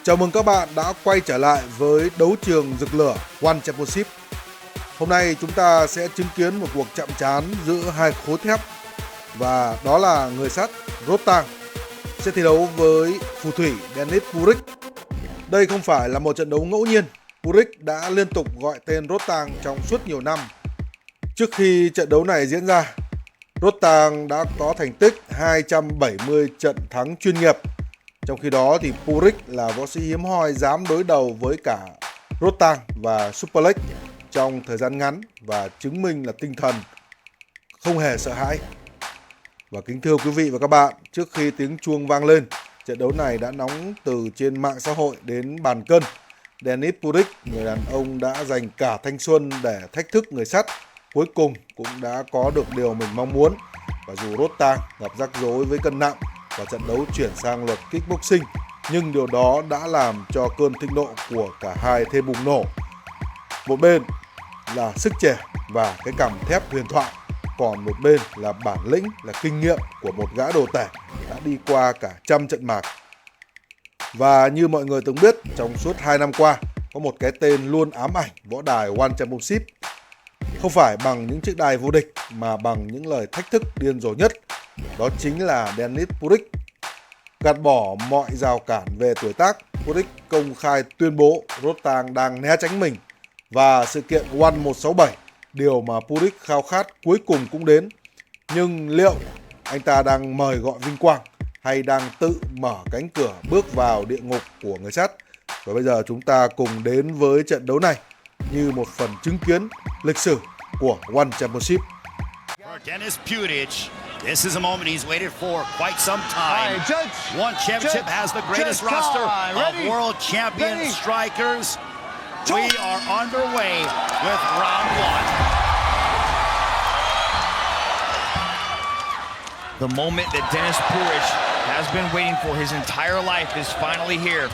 Chào mừng các bạn đã quay trở lại với đấu trường rực lửa One Championship. Hôm nay chúng ta sẽ chứng kiến một cuộc chạm trán giữa hai khối thép, và đó là người sắt Rodtang sẽ thi đấu với phù thủy DENIS PURIC. Đây không phải là một trận đấu ngẫu nhiên. PURIC đã liên tục gọi tên Rodtang trong suốt nhiều năm. Trước khi trận đấu này diễn ra, Rodtang đã có thành tích 270 trận thắng chuyên nghiệp. Trong khi đó thì PURIC là võ sĩ hiếm hoi dám đối đầu với cả Rodtang và Super League trong thời gian ngắn và chứng minh là tinh thần không hề sợ hãi. Và kính thưa quý vị và các bạn, trước khi tiếng chuông vang lên, trận đấu này đã nóng từ trên mạng xã hội đến bàn cân. DENIS PURIC, người đàn ông đã dành cả thanh xuân để thách thức người sắt, cuối cùng cũng đã có được điều mình mong muốn. Và dù Rodtang gặp rắc rối với cân nặng và trận đấu chuyển sang luật kickboxing, nhưng điều đó đã làm cho cơn thịnh nộ của cả hai thêm bùng nổ. Một bên là sức trẻ và cái cằm thép huyền thoại, còn một bên là bản lĩnh, là kinh nghiệm của một gã đồ tể đã đi qua cả trăm trận mạc. Và như mọi người từng biết, trong suốt 2 năm qua, có một cái tên luôn ám ảnh võ đài One Championship. Không phải bằng những chiếc đài vô địch mà bằng những lời thách thức điên rồ nhất. Đó chính là DENIS PURIC. Gạt bỏ mọi rào cản về tuổi tác, PURIC công khai tuyên bố Rodtang đang né tránh mình. Và sự kiện One 167, điều mà PURIC khao khát cuối cùng cũng đến. Nhưng liệu anh ta đang mời gọi vinh quang hay đang tự mở cánh cửa bước vào địa ngục của người sắt? Và bây giờ chúng ta cùng đến với trận đấu này như một phần chứng kiến lịch sử của One Championship. DENIS PURIC, this is a moment he's waited for quite some time. One Championship has the greatest roster of world champion strikers. We are underway with round one. The moment that DENIS PURIC has been waiting for his entire life is finally here.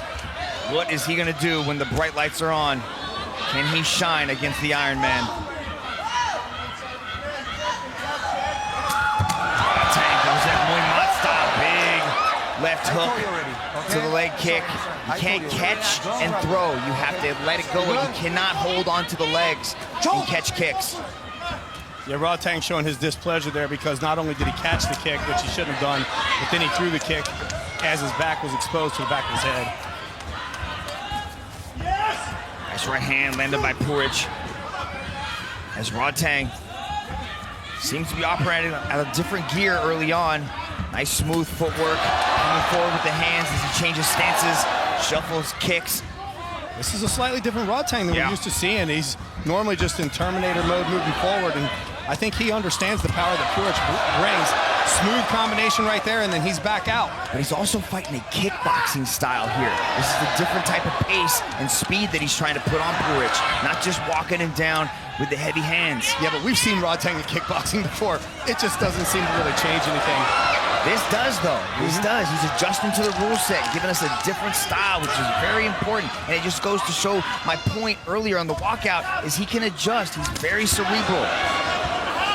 What is he going to do when the bright lights are on? Can he shine against the Iron Man? Rodtang goes that Muay Mat style, big left hook to the leg kick. You can't catch and throw. You have to let it go. You cannot hold on to the legs and catch kicks. Yeah, Rodtang showing his displeasure there because not only did he catch the kick, which he shouldn't have done, but then he threw the kick as his back was exposed to the back of his head. Nice right hand landed by PURIC. As Rodtang seems to be operating at a different gear early on. Nice smooth footwork, coming forward with the hands as he changes stances, shuffles, kicks. This is a slightly different Rodtang than we're used to seeing. He's normally just in Terminator mode moving forward, and I think he understands the power that PURIC brings. Smooth combination right there, and then he's back out. But he's also fighting a kickboxing style here. This is a different type of pace and speed that he's trying to put on PURIC, not just walking him down with the heavy hands. Yeah, but we've seen Rodtang in kickboxing before. It just doesn't seem to really change anything. This does, though. This does. He's adjusting to the rule set, giving us a different style, which is very important. And it just goes to show my point earlier on the walkout is he can adjust. He's very cerebral.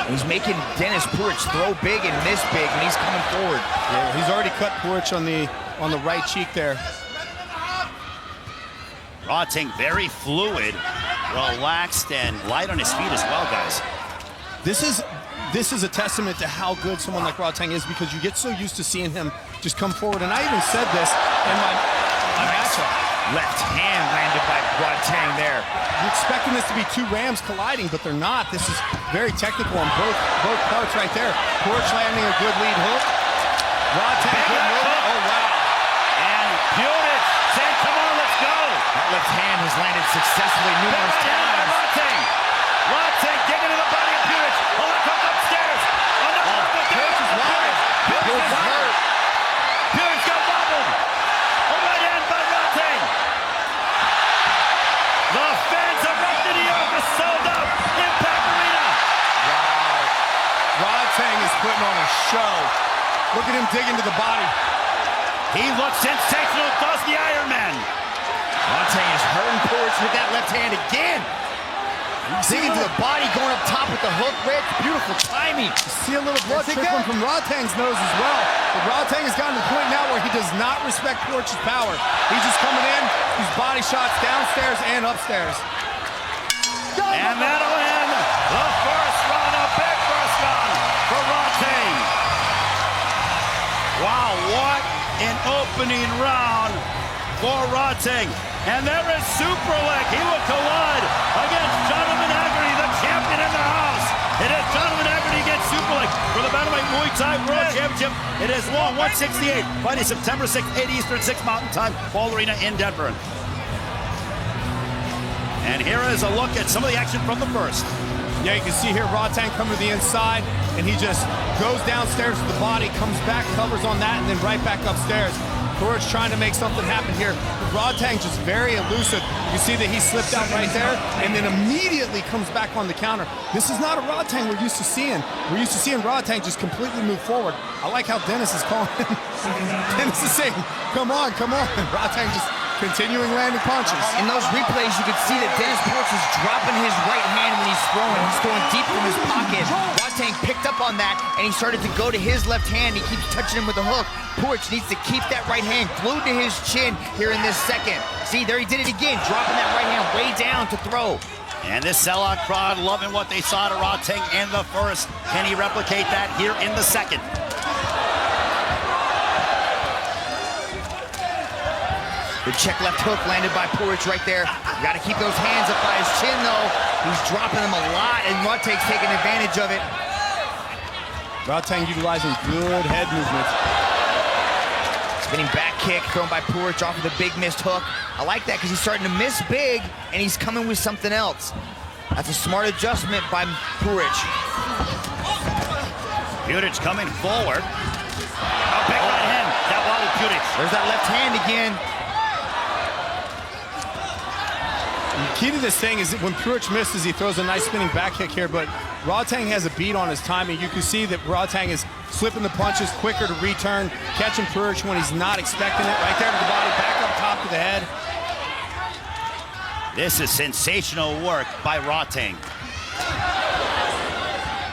And he's making DENIS PURIC throw big and miss big, and he's coming forward. Yeah, he's already cut PURIC on the right cheek there. Rodtang very fluid, relaxed, and light on his feet as well, guys. This is a testament to how good someone like Rodtang is, because you get so used to seeing him just come forward. And I even said this in my matchup. Left hand landed by Rodtang there. You're expecting this to be two Rams colliding, but they're not. This is very technical on both parts right there. PURIC landing a good lead hook. Rodtang good move. Oh, wow. And PURIC saying, come on, let's go. That left hand has landed successfully numerous times. Rodtang digging to the body of PURIC. Oh, look up upstairs. Oh, no, PURIC is wild. PURIC is hurt. PURIC got wobbled. A right hand by Rodtang. The fans of New York are sold out. Impact Arena. Wow. Rodtang is putting on a show. Look at him digging to the body. He looks sensational, does the Iron Man. Rodtang is hurting PURIC with that left hand again. Digging to the body, going up top with the hook, Rick. Beautiful timing. See a little blood trickling from Rodtang's nose as well. But Rodtang has gotten to the point now where he does not respect Puric's power. He's just coming in, these body shots downstairs and upstairs. And that'll end the first round, a big first round for Rodtang. Wow, what an opening round for Rodtang. And there is Super Leg. He will collide against Jonathan Haggerty, the champion in the house. It is Jonathan Haggerty against Super Leg for the Bantamweight Muay Thai World Championship. It is long 168, fighting September 6th, 8 Eastern, 6 Mountain Time, Ball Arena in Denver. And here is a look at some of the action from the first. Yeah, you can see here Rodtang come to the inside, and he just goes downstairs to the body, comes back, covers on that, and then right back upstairs. Puric trying to make something happen here. Rodtang just very elusive. You see that he slipped out right there, and then immediately comes back on the counter. This is not a Rodtang we're used to seeing. We're used to seeing Rodtang just completely move forward. I like how Dennis is calling him. Dennis is saying, come on, come on. Rodtang just continuing landing punches. In those replays, you could see that Dennis Puric is dropping his right hand when he's throwing. He's throwing deep from his pocket. Rodtang picked up on that, and he started to go to his left hand. He keeps touching him with a hook. Puric needs to keep that right hand glued to his chin here in this second. See, there he did it again, dropping that right hand way down to throw. And this sellout crowd loving what they saw to Rodtang in the first. Can he replicate that here in the second? The check left hook landed by Puric right there. You got to keep those hands up by his chin, though. He's dropping them a lot, and Rodtang's taking advantage of it. Rodtang utilizing good head movements. Spinning back kick thrown by Puric off of the big missed hook. I like that because he's starting to miss big, and he's coming with something else. That's a smart adjustment by Puric. Puric coming forward. A big right hand. That wobbled Puric. There's that left hand again. The key to this thing is that when Puric misses, he throws a nice spinning back kick here, but Rodtang has a beat on his timing. You can see that Rodtang is slipping the punches quicker to return, catching Puric when he's not expecting it. Right there to the body, back up top to the head. This is sensational work by Rodtang.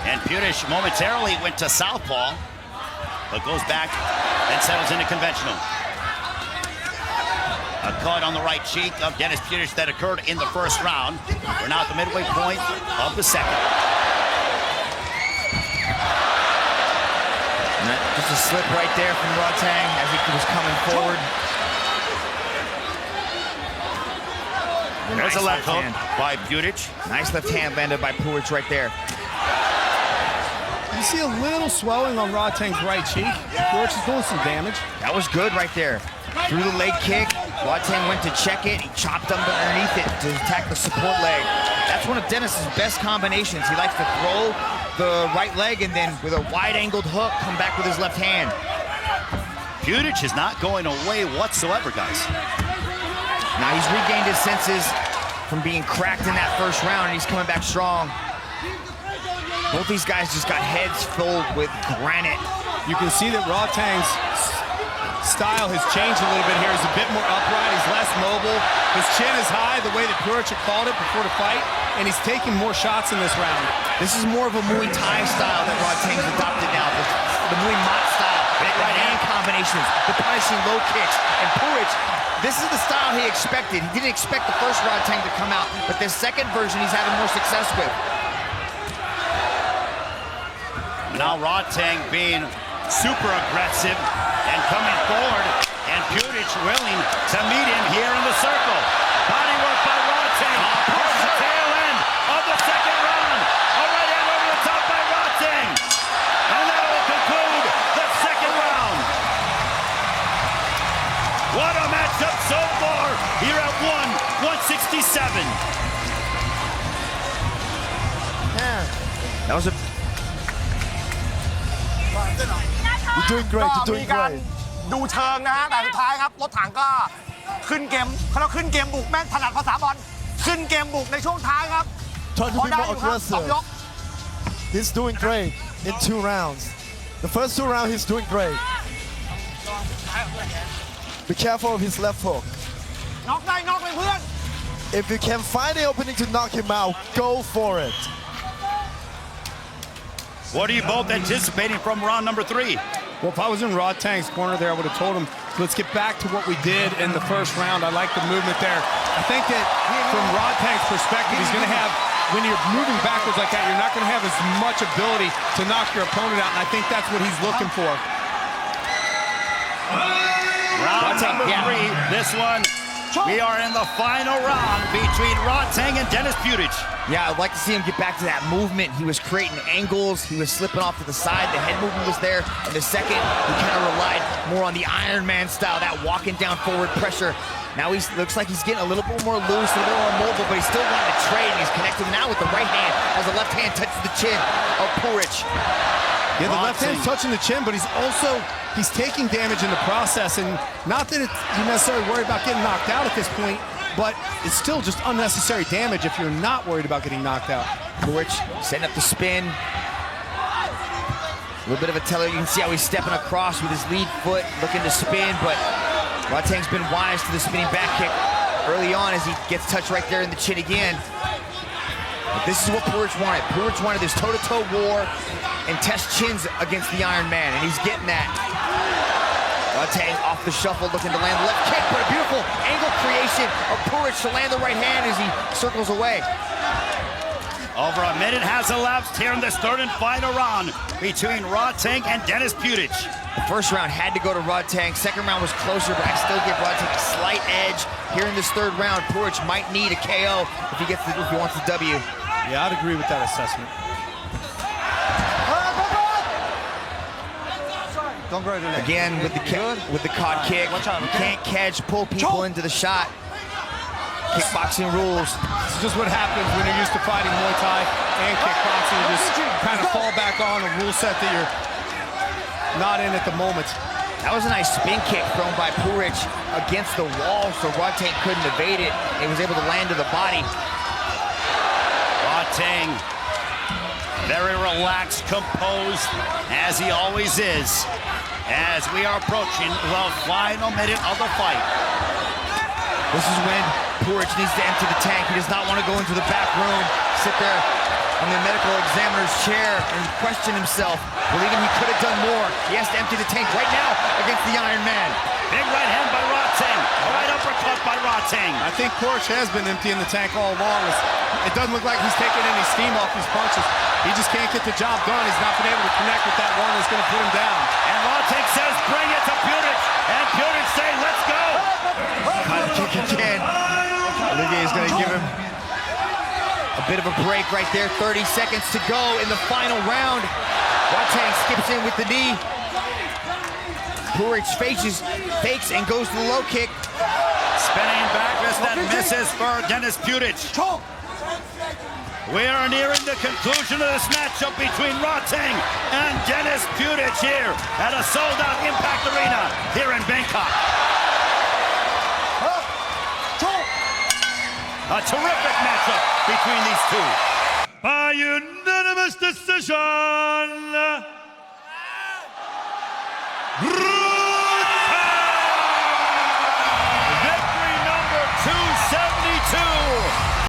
And Puric momentarily went to southpaw, but goes back and settles into conventional. A cut on the right cheek of Dennis Puric that occurred in the first round. We're now at the midway point of the second. Just a slip right there from Rodtang as he was coming forward. There's a left hook by Puric. Nice left hand landed by Puric right there. You see a little swelling on Rodtang's right cheek. Puric is doing some damage. That was good right there. Through the leg kick, Rodtang went to check it. He chopped up underneath it to attack the support leg. That's one of Dennis's best combinations. He likes to throw the right leg and then with a wide-angled hook, come back with his left hand. Puric is not going away whatsoever, guys. Now he's regained his senses from being cracked in that first round, and he's coming back strong. Both these guys just got heads filled with granite. You can see that Rodtang's style has changed a little bit here. He's a bit more upright, he's less mobile. His chin is high, the way that Puric called it before the fight, and he's taking more shots in this round. This is more of a Muay Thai style that Rodtang's adopted now. The Muay Mat style, the right hand combinations, the punishing low kicks. And Puric, this is the style he expected. He didn't expect the first Rodtang to come out, but this second version he's having more success with. Now Rodtang being super aggressive and coming forward, and Puric willing to meet him here in the circle. Body work by Rodtang. Here's the tail end of the second round. A right hand over the top by Rodtang. And that will conclude the second round. What a matchup so far here at 167. Yeah, that was a... You're doing great, you're doing มีการ great. ดูเชิงนะฮะแต่สุดท้ายครับรถถังก็ขึ้นเกมเขาเรียกขึ้นเกมบุกแม่งถนัดภาษาบอลขึ้นเกมบุกในช่วงท้ายครับ Trying to พอ be ได้ more อยู่ครับสองยก aggressive. He's doing great in 2 rounds. The first 2 rounds, he's doing great. Be careful of his left hook. น็อกได้น็อกเลยเพื่อน If you can find the opening to knock him out, go for it. What are you both anticipating from round number 3? Well, if I was in Rodtang's corner there, I would have told him, let's get back to what we did in the first round. I like the movement there. I think that from Rodtang's perspective, he's going to have, when you're moving backwards like that, you're not going to have as much ability to knock your opponent out, and I think that's what he's looking for. Round number 3, this one, we are in the final round between Rodtang and DENIS PURIC. Yeah, I'd like to see him get back to that movement. He was creating angles. He was slipping off to the side. The head movement was there. In the second, he kind of relied more on the Iron Man style, that walking down forward pressure. Now he looks like he's getting a little bit more loose, a little more mobile, but he's still wanting to trade, and he's connecting now with the right hand as the left hand touches the chin of PURIC. Yeah, the left hand's touching the chin, but he's taking damage in the process, and not that you're necessarily worried about getting knocked out at this point, but it's still just unnecessary damage if you're not worried about getting knocked out. PURIC setting up the spin. A little bit of a teller. You can see how he's stepping across with his lead foot, looking to spin, but Rodtang's been wise to the spinning back kick early on as he gets touched right there in the chin again. But this is what PURIC wanted. PURIC wanted this toe-to-toe war and test chins against the Iron Man, and he's getting that. Rodtang off the shuffle, looking to land the left kick, but a beautiful angle creation of PURIC to land the right hand as he circles away. Over a minute has elapsed here in this third and final round between Rodtang and DENIS PURIC. The first round had to go to Rodtang. Second round was closer, but I still give Rodtang a slight edge. Here in this third round, PURIC might need a KO if he wants the W. Yeah, I'd agree with that assessment. Again, with the cod kick, you can't catch, pull people into the shot. Kickboxing rules. This is just what happens when you're used to fighting Muay Thai and kickboxing. You just kind of fall back on a rule set that you're not in at the moment. That was a nice spin kick thrown by PURIC against the wall, so Rodtang couldn't evade it. He was able to land to the body. Rodtang, very relaxed, composed, as he always is, as we are approaching the final minute of the fight. This is when PURIC needs to empty the tank. He does not want to go into the back room, sit there in the medical examiner's chair and question himself, believing he could have done more. He has to empty the tank right now against the Iron Man. Big right hand by Rodtang, right uppercut by Rodtang. I think PURIC has been emptying the tank all along. It doesn't look like he's taking any steam off these punches. He just can't get the job done. He's not been able to connect with that one that's going to put him down. And Rodtang says, bring it to PURIC, and PURIC say, let's go. High kick again. Olivier is going to give him a bit of a break right there. 30 seconds to go in the final round. Rodtang skips in with the knee. PURIC fakes and goes to the low kick. Spinning back fist that misses for DENIS PURIC. We are nearing the conclusion of this matchup between Rodtang and DENIS PURIC here at a sold-out Impact Arena here in Bangkok. A terrific matchup between these two. By unanimous decision,